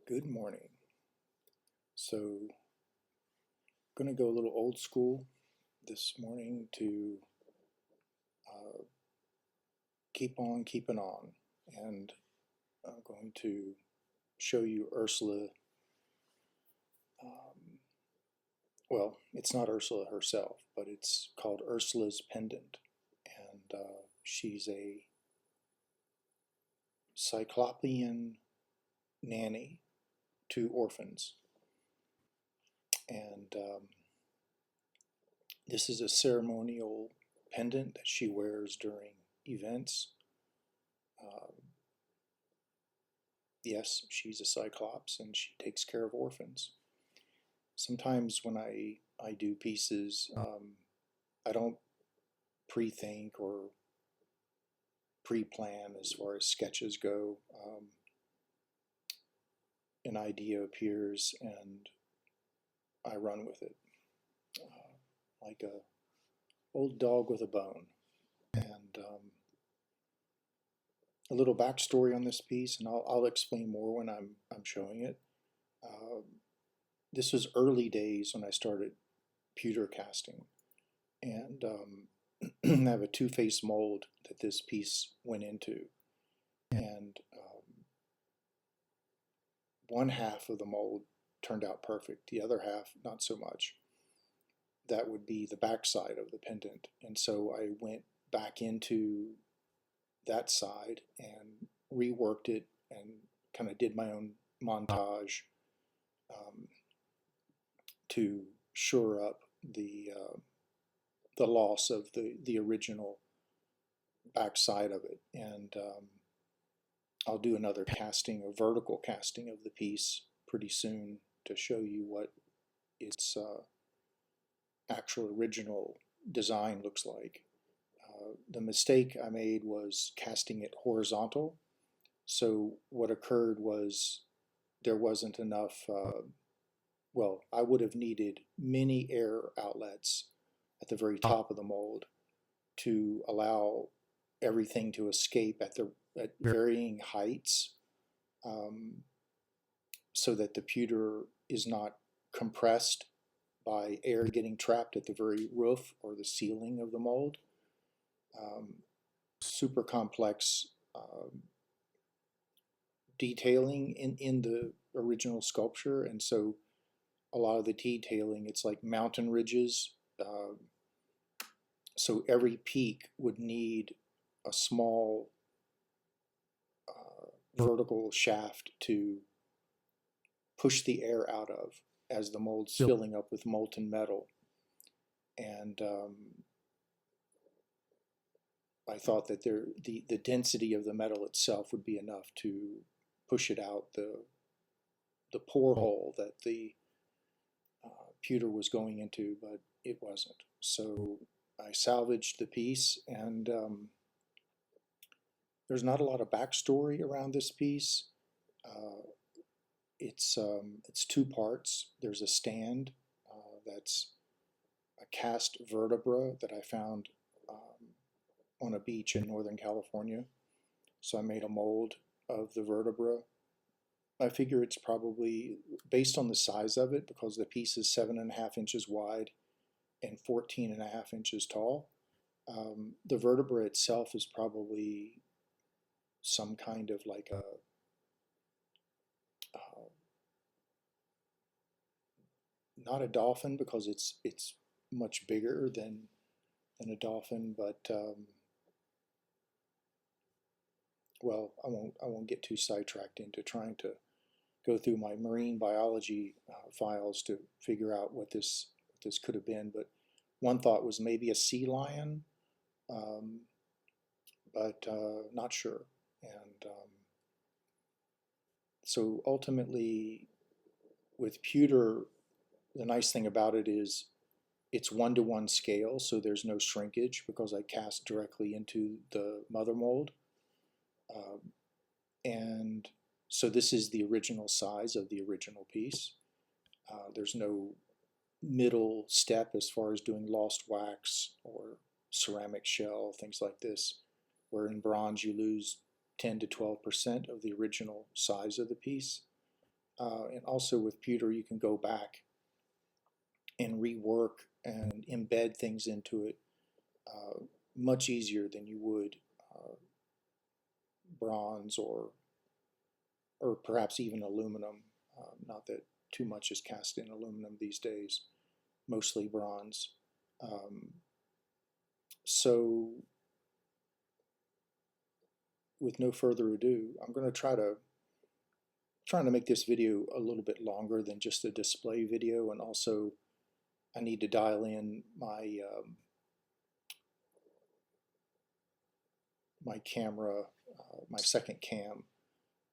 Good morning. So, going to go a little old school this morning to uh, keep on keeping on. And I'm going to show you Ursula. Well, it's not Ursula herself, but it's called Ursula's Pendant. And she's a Cyclopean nanny to orphans. And this is a ceremonial pendant that she wears during events. Yes, she's a cyclops and she takes care of orphans. Sometimes when I do pieces, I don't pre-think or pre-plan as far as sketches go. An idea appears and I run with it, like a old dog with a bone. And a little backstory on this piece, and I'll explain more when I'm showing it. This was early days when I started pewter casting, and I have a two-face mold that this piece went into, and one half of the mold turned out perfect, the other half not so much. That would be the backside of the pendant, and so I went back into that side and reworked it and kind of did my own montage to shore up the loss of the original backside of it. And I'll do another casting, a vertical casting of the piece pretty soon to show you what its actual original design looks like. The mistake I made was casting it horizontal. So what occurred was there wasn't enough, well, I would have needed many air outlets at the very top of the mold to allow everything to escape at varying heights, so that the pewter is not compressed by air getting trapped at the very roof or the ceiling of the mold. Super complex detailing in the original sculpture, and so a lot of the detailing, it's like mountain ridges. So every peak would need a small vertical shaft to push the air out of as the mold's filling up with molten metal. And I thought that the density of the metal itself would be enough to push it out the pore hole that the pewter was going into, but it wasn't. So I salvaged the piece, and there's not a lot of backstory around this piece. It's two parts. There's a stand that's a cast vertebra that I found on a beach in Northern California. So I made a mold of the vertebra. I figure it's probably, based on the size of it, because the piece is 7.5 inches wide and 14.5 inches tall, the vertebra itself is probably some kind of like a not a dolphin, because it's much bigger than a dolphin, but well, I won't get too sidetracked into trying to go through my marine biology files to figure out what this could have been. But one thought was maybe a sea lion, but not sure. And so ultimately, with pewter, the nice thing about it is it's 1-to-1 scale, so there's no shrinkage because I cast directly into the mother mold. And so this is the original size of the original piece. There's no middle step as far as doing lost wax or ceramic shell, things like this, where in bronze you lose 10 to 12% of the original size of the piece. And also with pewter, you can go back and rework and embed things into it much easier than you would bronze or perhaps even aluminum. Not that too much is cast in aluminum these days, mostly bronze. So with no further ado, I'm going to trying to make this video a little bit longer than just a display video, and also I need to dial in my camera, my second cam,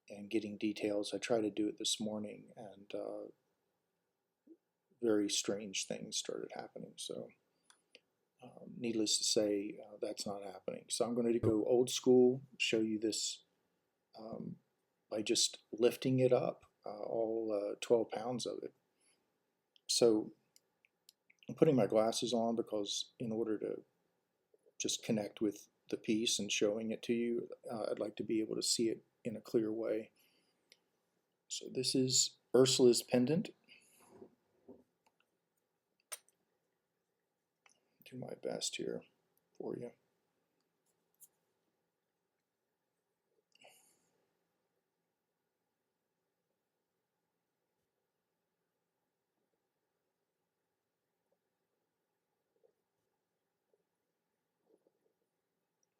and getting details. I tried to do it this morning, and very strange things started happening. So needless to say, that's not happening. So I'm going to go old school, show you this by just lifting it up, all 12 pounds of it. So I'm putting my glasses on because in order to just connect with the piece and showing it to you, I'd like to be able to see it in a clear way. So this is Ursula's pendant. Do my best here for you.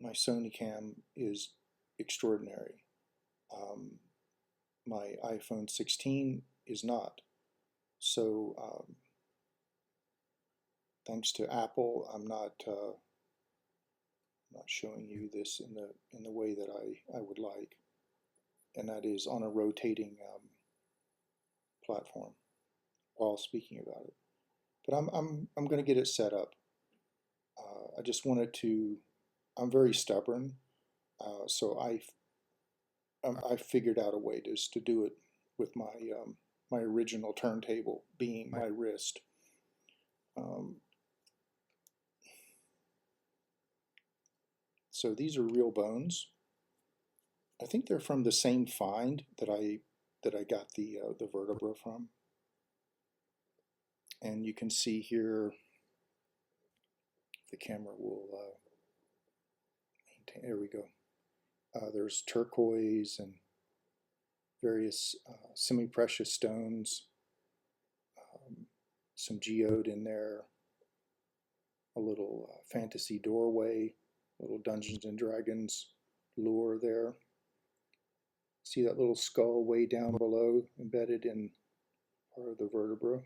My Sony cam is extraordinary. My iPhone 16 is not. So thanks to Apple, I'm not showing you this in the way that I would like, and that is on a rotating platform while speaking about it. But I'm going to get it set up. I just wanted to. I'm very stubborn, so I figured out a way to do it with my original turntable being my wrist. So these are real bones. I think they're from the same find that I got the vertebra from. And you can see here, the camera will maintain. There we go. There's turquoise and various semi-precious stones, some geode in there, a little fantasy doorway, little Dungeons and Dragons lure there. See that little skull way down below, embedded in part of the vertebra.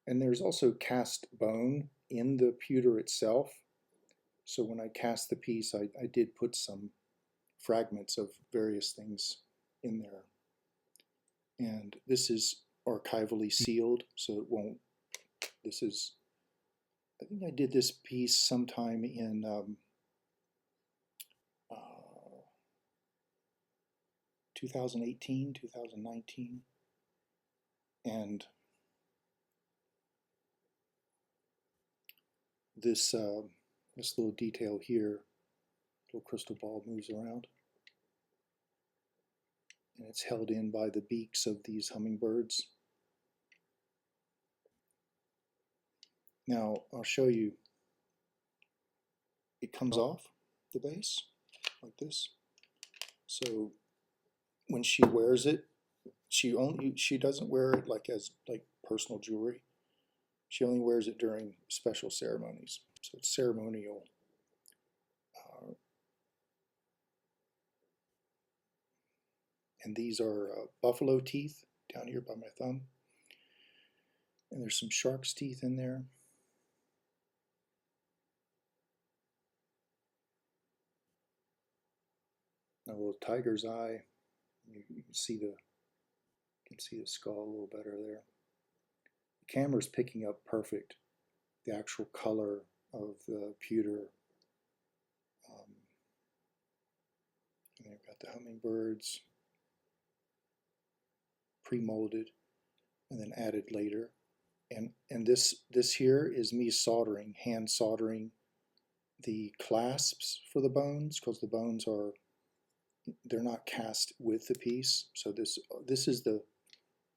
And there's also cast bone in the pewter itself. So when I cast the piece, I did put some fragments of various things in there. And this is archivally sealed, so it won't, this is, I think I did this piece sometime in 2018, 2019, and this little detail here, little crystal ball moves around, and it's held in by the beaks of these hummingbirds. Now I'll show you. It comes off the base like this. So when she wears it, she doesn't wear it like personal jewelry. She only wears it during special ceremonies. So it's ceremonial. And these are buffalo teeth down here by my thumb. And there's some shark's teeth in there. A little tiger's eye. You can see the skull a little better there. The camera's picking up perfect the actual color of the pewter. And I've got the hummingbirds pre-molded and then added later. And this here is me soldering, hand soldering the clasps for the bones, because the bones are, they're not cast with the piece. So this is the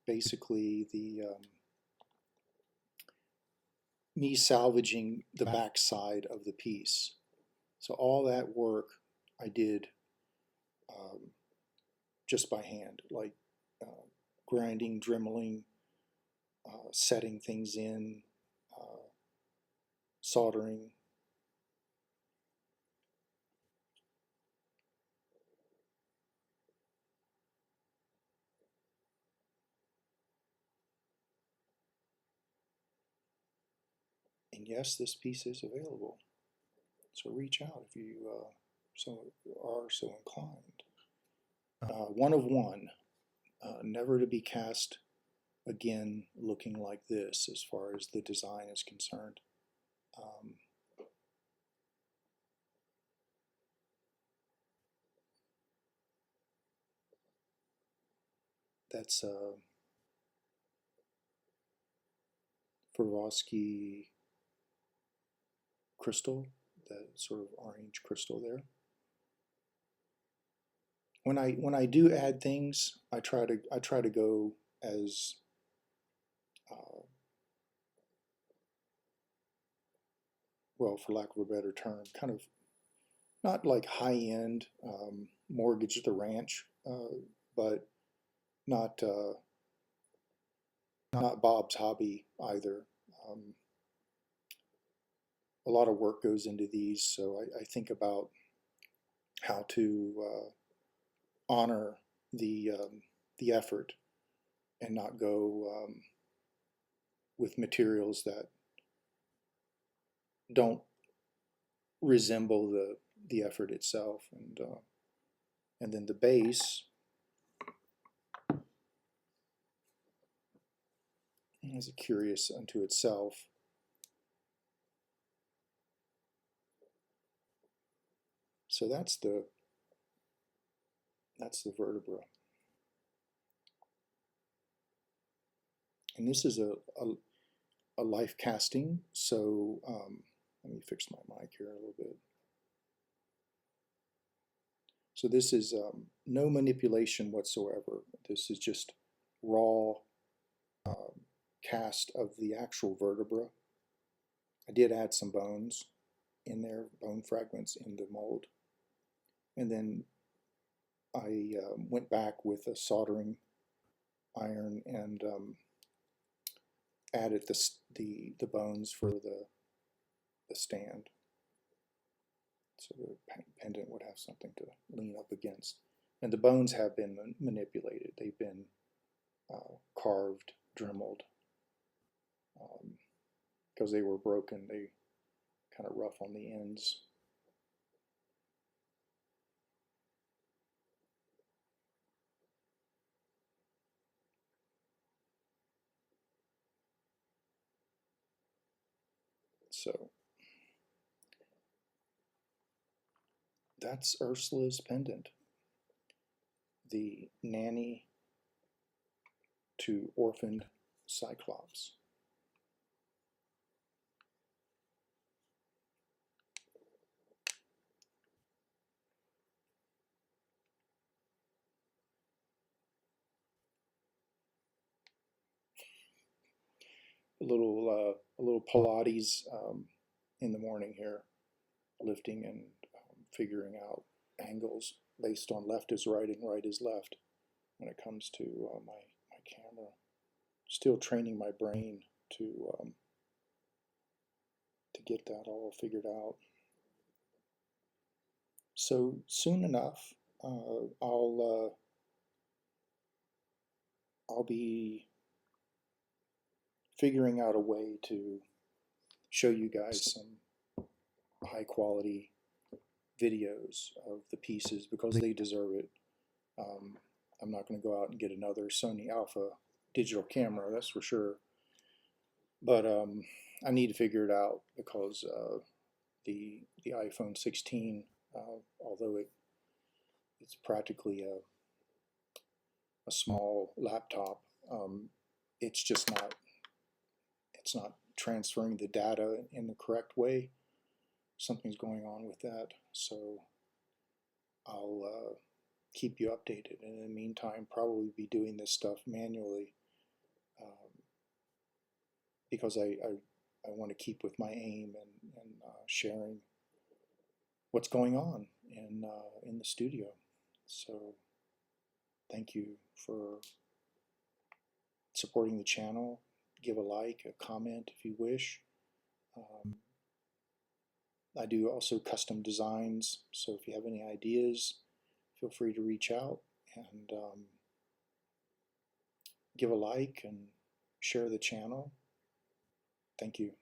basically the me salvaging the back side of the piece. So all that work I did just by hand, like grinding, dremeling, setting things in, soldering. And yes, this piece is available. So reach out if you are so inclined. One of one, never to be cast again looking like this as far as the design is concerned. That's Swarovski crystal, that sort of orange crystal there. When I do add things, I try to go as well, for lack of a better term, kind of not like high end Mortgage the Ranch, but not Bob's Hobby either. A lot of work goes into these, so I think about how to honor the effort and not go with materials that don't resemble the effort itself. And then the base is curious unto itself. So that's the vertebra. And this is a life casting, so let me fix my mic here a little bit. So this is no manipulation whatsoever. This is just raw cast of the actual vertebra. I did add some bones in there, bone fragments in the mold. And then I went back with a soldering iron and added the bones for the stand. So the pendant would have something to lean up against. And the bones have been manipulated. They've been carved, dremeled. Because they were broken, they kind of rough on the ends. So that's Ursula's pendant, the nanny to orphaned Cyclops. A little Pilates in the morning here, lifting and figuring out angles based on left is right and right is left when it comes to my camera. Still training my brain to get that all figured out. So soon enough, I'll be figuring out a way to show you guys some high quality videos of the pieces because they deserve it. I'm not going to go out and get another Sony Alpha digital camera, that's for sure. But I need to figure it out because the iPhone 16, although it's practically a small laptop, it's just not transferring the data in the correct way. Something's going on with that, so I'll keep you updated. And in the meantime, probably be doing this stuff manually because I want to keep with my aim and sharing what's going on in the studio. So thank you for supporting the channel. Give a like, a comment if you wish. I do also custom designs, so if you have any ideas, feel free to reach out and give a like and share the channel. Thank you.